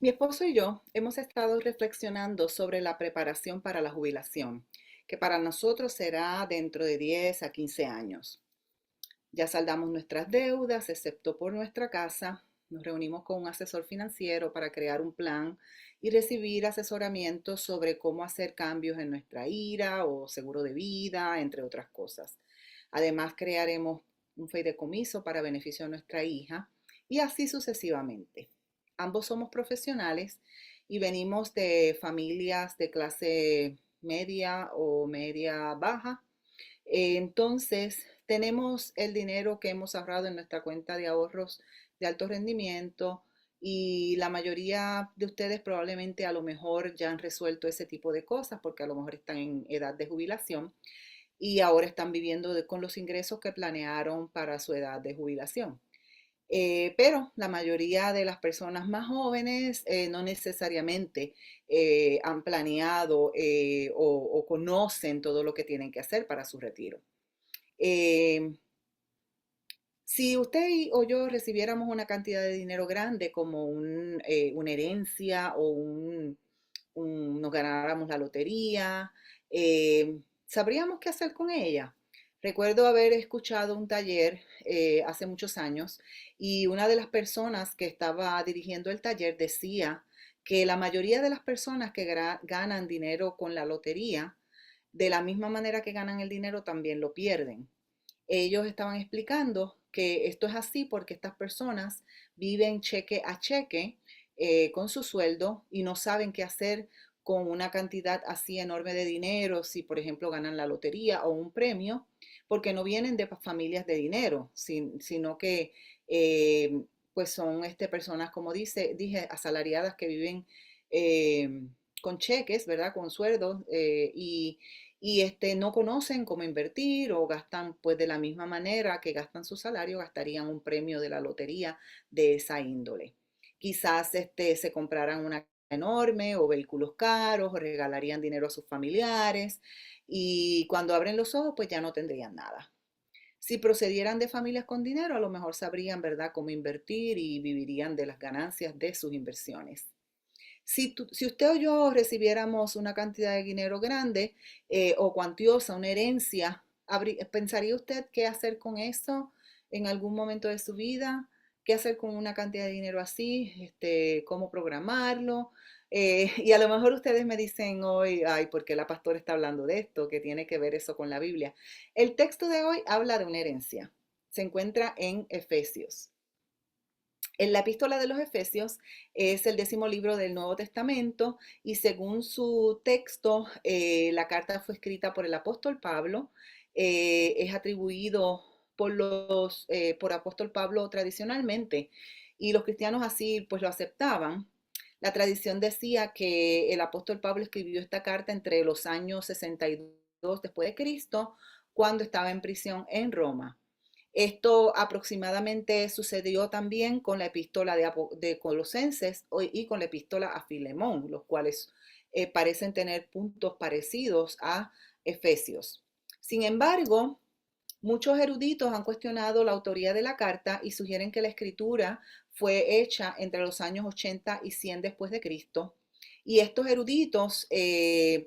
Mi esposo y yo hemos estado reflexionando sobre la preparación para la jubilación, que para nosotros será dentro de 10 a 15 años. Ya saldamos nuestras deudas, excepto por nuestra casa. Nos reunimos con un asesor financiero para crear un plan y recibir asesoramiento sobre cómo hacer cambios en nuestra IRA o seguro de vida, entre otras cosas. Además, crearemos un fideicomiso para beneficio de nuestra hija y así sucesivamente. Ambos somos profesionales y venimos de familias de clase media o media baja. Entonces, tenemos el dinero que hemos ahorrado en nuestra cuenta de ahorros de alto rendimiento y la mayoría de ustedes probablemente a lo mejor ya han resuelto ese tipo de cosas porque a lo mejor están en edad de jubilación y ahora están viviendo con los ingresos que planearon para su edad de jubilación. Pero la mayoría de las personas más jóvenes no necesariamente han planeado o conocen todo lo que tienen que hacer para su retiro. Eh, si usted o yo recibiéramos una cantidad de dinero grande como una herencia o nos ganáramos la lotería, sabríamos qué hacer con ella. Recuerdo haber escuchado un taller hace muchos años y una de las personas que estaba dirigiendo el taller decía que la mayoría de las personas que ganan dinero con la lotería, de la misma manera que ganan el dinero, también lo pierden. Ellos estaban explicando que esto es así porque estas personas viven cheque a cheque con su sueldo y no saben qué hacer con una cantidad así enorme de dinero, si por ejemplo ganan la lotería o un premio, porque no vienen de familias de dinero, sino que pues son personas, como dije, asalariadas que viven eh, con cheques, ¿verdad? Con sueldos y no conocen cómo invertir o gastan pues de la misma manera que gastan su salario, gastarían un premio de la lotería de esa índole. Quizás se compraran una casa enorme o vehículos caros o regalarían dinero a sus familiares y cuando abren los ojos pues ya no tendrían nada. Si procedieran de familias con dinero, a lo mejor sabrían, ¿verdad?, cómo invertir y vivirían de las ganancias de sus inversiones. Si usted o yo recibiéramos una cantidad de dinero grande o cuantiosa, una herencia, ¿pensaría usted qué hacer con eso en algún momento de su vida? ¿Qué hacer con una cantidad de dinero así? ¿Cómo programarlo? Y a lo mejor ustedes me dicen hoy, ay, ¿por qué la pastora está hablando de esto? ¿Qué tiene que ver eso con la Biblia? El texto de hoy habla de una herencia. Se encuentra en Efesios. En la epístola de los Efesios es el 10º libro del Nuevo Testamento y según su texto, la carta fue escrita por el apóstol Pablo, es atribuido por apóstol Pablo tradicionalmente y los cristianos así pues lo aceptaban. La tradición decía que el apóstol Pablo escribió esta carta entre los años 62 después de Cristo, cuando estaba en prisión en Roma. Esto aproximadamente sucedió también con la epístola de Colosenses y con la epístola a Filemón, los cuales parecen tener puntos parecidos a Efesios. Sin embargo, muchos eruditos han cuestionado la autoría de la carta y sugieren que la escritura fue hecha entre los años 80 y 100 después de Cristo. Y estos eruditos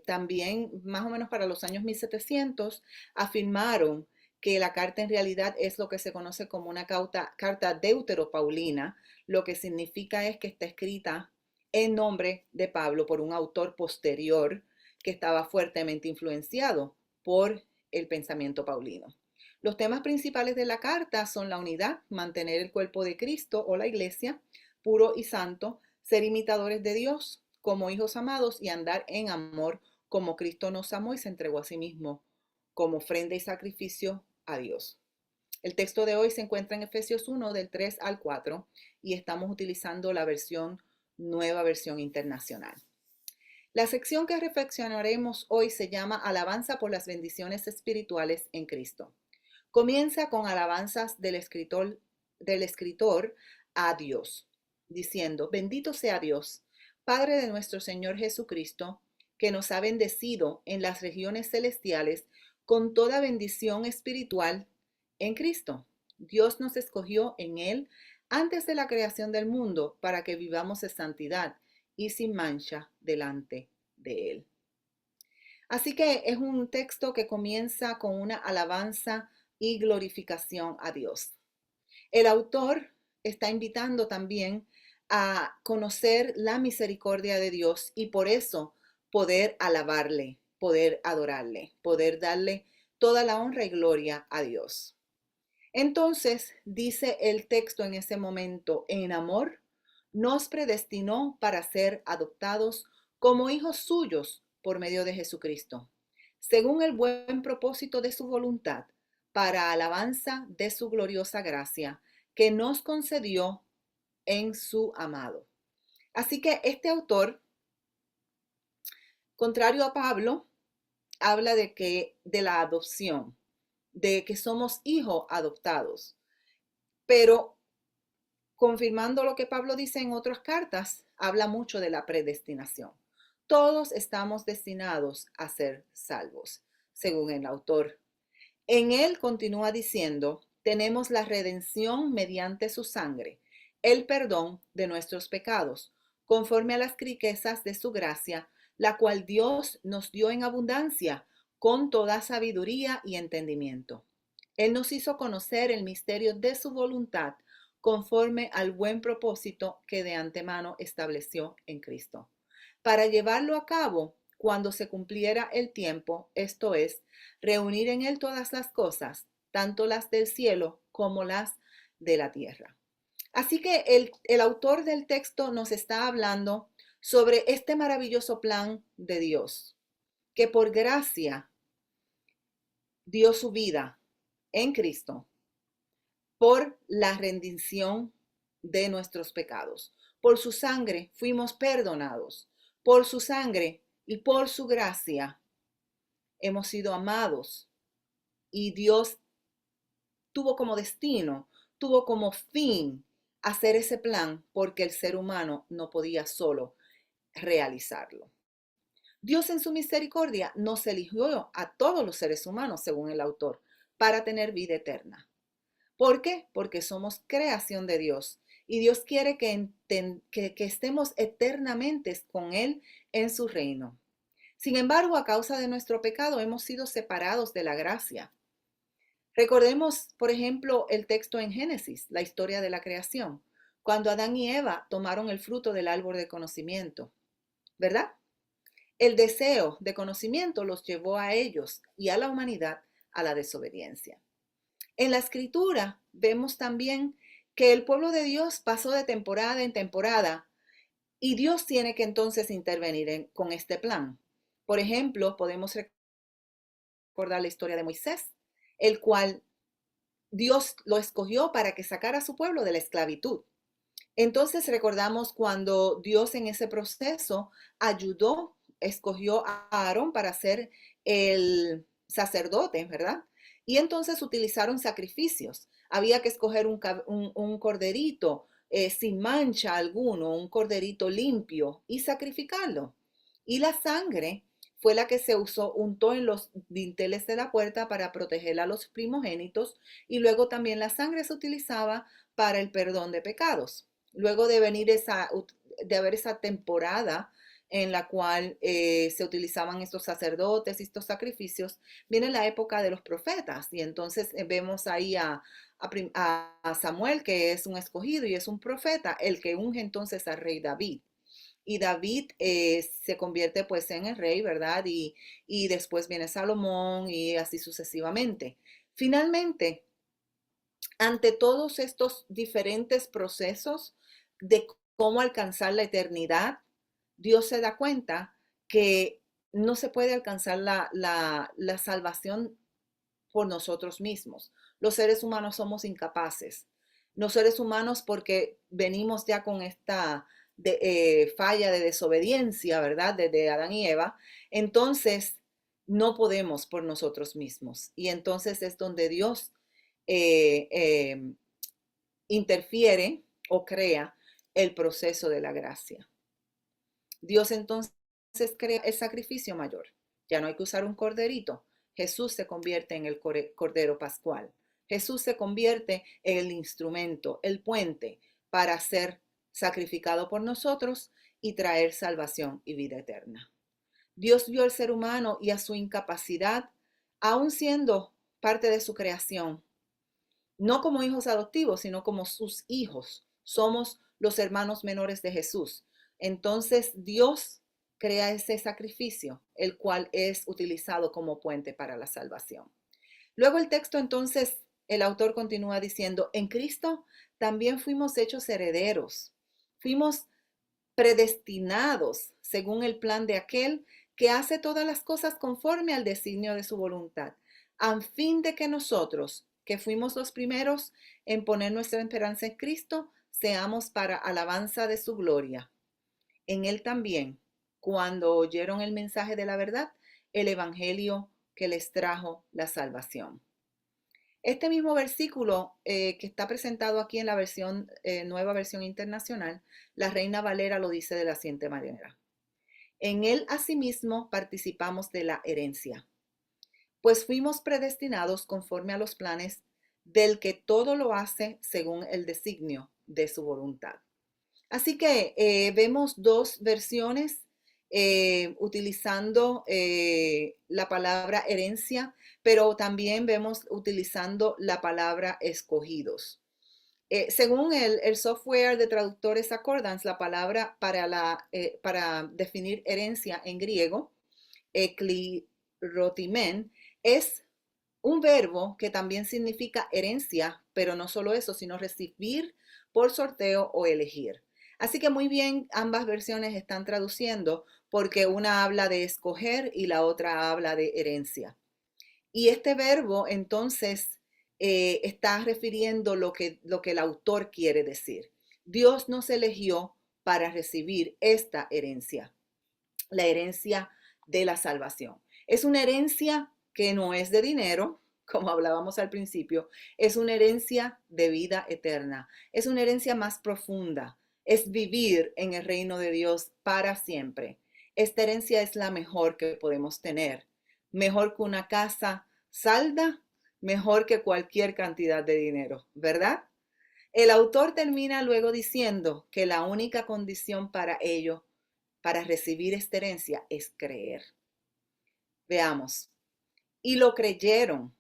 también, más o menos para los años 1700, afirmaron que la carta en realidad es lo que se conoce como una carta deuteropaulina, lo que significa es que está escrita en nombre de Pablo por un autor posterior que estaba fuertemente influenciado por el pensamiento paulino. Los temas principales de la carta son la unidad, mantener el cuerpo de Cristo o la iglesia puro y santo, ser imitadores de Dios como hijos amados y andar en amor como Cristo nos amó y se entregó a sí mismo como ofrenda y sacrificio a Dios. El texto de hoy se encuentra en Efesios 1 del 3 al 4 y estamos utilizando la nueva versión internacional. La sección que reflexionaremos hoy se llama Alabanza por las bendiciones espirituales en Cristo. Comienza con alabanzas del escritor a Dios, diciendo, bendito sea Dios, Padre de nuestro Señor Jesucristo, que nos ha bendecido en las regiones celestiales con toda bendición espiritual en Cristo. Dios nos escogió en Él antes de la creación del mundo para que vivamos en santidad y sin mancha delante de Él. Así que es un texto que comienza con una alabanza y glorificación a Dios. El autor está invitando también a conocer la misericordia de Dios y por eso poder alabarle, poder adorarle, poder darle toda la honra y gloria a Dios. Entonces, dice el texto en ese momento, en amor, nos predestinó para ser adoptados como hijos suyos por medio de Jesucristo, según el buen propósito de su voluntad, para alabanza de su gloriosa gracia, que nos concedió en su amado. Así que este autor, contrario a Pablo, habla de la adopción, de que somos hijos adoptados, pero confirmando lo que Pablo dice en otras cartas, habla mucho de la predestinación. Todos estamos destinados a ser salvos, según el autor. En él continúa diciendo, tenemos la redención mediante su sangre, el perdón de nuestros pecados, conforme a las riquezas de su gracia, la cual Dios nos dio en abundancia, con toda sabiduría y entendimiento. Él nos hizo conocer el misterio de su voluntad, conforme al buen propósito que de antemano estableció en Cristo, para llevarlo a cabo cuando se cumpliera el tiempo, esto es, reunir en él todas las cosas, tanto las del cielo como las de la tierra. Así que el autor del texto nos está hablando sobre este maravilloso plan de Dios, que por gracia dio su vida en Cristo por la rendición de nuestros pecados. Por su sangre fuimos perdonados. Por su sangre y por su gracia hemos sido amados. Y Dios tuvo como destino, tuvo como fin hacer ese plan porque el ser humano no podía solo realizarlo. Dios en su misericordia nos eligió a todos los seres humanos, según el autor, para tener vida eterna. ¿Por qué? Porque somos creación de Dios y Dios quiere que estemos eternamente con Él en su reino. Sin embargo, a causa de nuestro pecado hemos sido separados de la gracia. Recordemos, por ejemplo, el texto en Génesis, la historia de la creación, cuando Adán y Eva tomaron el fruto del árbol de conocimiento, ¿verdad? El deseo de conocimiento los llevó a ellos y a la humanidad a la desobediencia. En la escritura vemos también que el pueblo de Dios pasó de temporada en temporada y Dios tiene que entonces intervenir con este plan. Por ejemplo, podemos recordar la historia de Moisés, el cual Dios lo escogió para que sacara a su pueblo de la esclavitud. Entonces recordamos cuando Dios en ese proceso ayudó, escogió a Aarón para ser el sacerdote, ¿verdad? Y entonces utilizaron sacrificios. Había que escoger un corderito sin mancha alguno, un corderito limpio y sacrificarlo. Y la sangre fue la que se usó, untó en los dinteles de la puerta para proteger a los primogénitos y luego también la sangre se utilizaba para el perdón de pecados. Luego de venir de haber esa temporada en la cual se utilizaban estos sacerdotes y estos sacrificios, viene la época de los profetas y entonces vemos ahí a Samuel, que es un escogido y es un profeta, el que unge entonces al rey David. Y David se convierte pues en el rey, ¿verdad? Y después viene Salomón y así sucesivamente. Finalmente, ante todos estos diferentes procesos de cómo alcanzar la eternidad, Dios se da cuenta que no se puede alcanzar la salvación por nosotros mismos. Los seres humanos somos incapaces. Los seres humanos porque venimos ya con esta falla de desobediencia, ¿verdad? De Adán y Eva. Entonces, no podemos por nosotros mismos. Y entonces es donde Dios eh, eh, interfiere o crea el proceso de la gracia. Dios entonces crea el sacrificio mayor. Ya no hay que usar un corderito. Jesús se convierte en el cordero pascual. Jesús se convierte en el instrumento, el puente para ser sacrificado por nosotros y traer salvación y vida eterna. Dios vio al ser humano y a su incapacidad, aun siendo parte de su creación, no como hijos adoptivos, sino como sus hijos. Somos los hermanos menores de Jesús. Entonces Dios crea ese sacrificio, el cual es utilizado como puente para la salvación. Luego el texto entonces, el autor continúa diciendo, en Cristo también fuimos hechos herederos, fuimos predestinados según el plan de aquel que hace todas las cosas conforme al designio de su voluntad, a fin de que nosotros, que fuimos los primeros en poner nuestra esperanza en Cristo, seamos para alabanza de su gloria. En él también, cuando oyeron el mensaje de la verdad, el evangelio que les trajo la salvación. Este mismo versículo que está presentado aquí en la versión, nueva versión internacional, la Reina Valera lo dice de la siguiente manera. En él asimismo participamos de la herencia, pues fuimos predestinados conforme a los planes del que todo lo hace según el designio de su voluntad. Así que vemos dos versiones utilizando la palabra herencia, pero también vemos utilizando la palabra escogidos. Según el software de traductores Accordance, la palabra para definir herencia en griego, eklirotimen, es un verbo que también significa herencia, pero no solo eso, sino recibir por sorteo o elegir. Así que muy bien, ambas versiones están traduciendo porque una habla de escoger y la otra habla de herencia. Y este verbo entonces está refiriendo lo que el autor quiere decir. Dios nos eligió para recibir esta herencia, la herencia de la salvación. Es una herencia que no es de dinero, como hablábamos al principio, es una herencia de vida eterna, es una herencia más profunda, es vivir en el reino de Dios para siempre. Esta herencia es la mejor que podemos tener, mejor que una casa salda, mejor que cualquier cantidad de dinero, ¿verdad? El autor termina luego diciendo que la única condición para ello, para recibir esta herencia, es creer. Veamos. Y lo creyeron,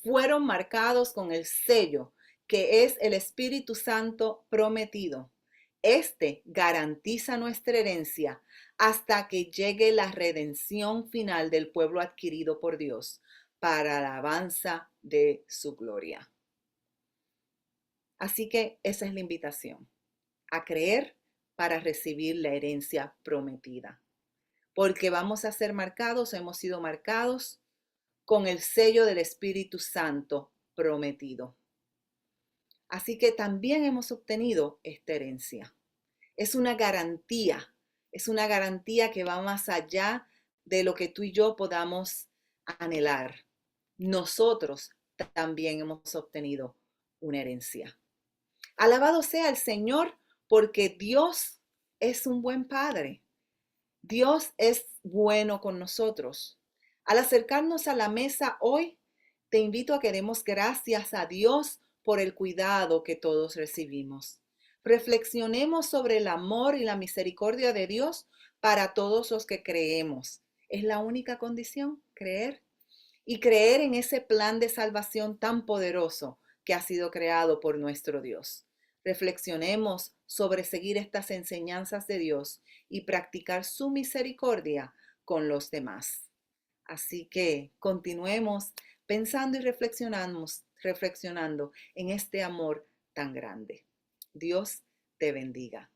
fueron marcados con el sello, que es el Espíritu Santo prometido. Este garantiza nuestra herencia hasta que llegue la redención final del pueblo adquirido por Dios para la alabanza de su gloria. Así que esa es la invitación, a creer para recibir la herencia prometida. Porque vamos a ser marcados, hemos sido marcados con el sello del Espíritu Santo prometido. Así que también hemos obtenido esta herencia. Es una garantía que va más allá de lo que tú y yo podamos anhelar. Nosotros también hemos obtenido una herencia. Alabado sea el Señor, porque Dios es un buen Padre. Dios es bueno con nosotros. Al acercarnos a la mesa hoy, te invito a que demos gracias a Dios por el cuidado que todos recibimos. Reflexionemos sobre el amor y la misericordia de Dios para todos los que creemos. Es la única condición, creer. Y creer en ese plan de salvación tan poderoso que ha sido creado por nuestro Dios. Reflexionemos sobre seguir estas enseñanzas de Dios y practicar su misericordia con los demás. Así que continuemos pensando y reflexionando en este amor tan grande. Dios te bendiga.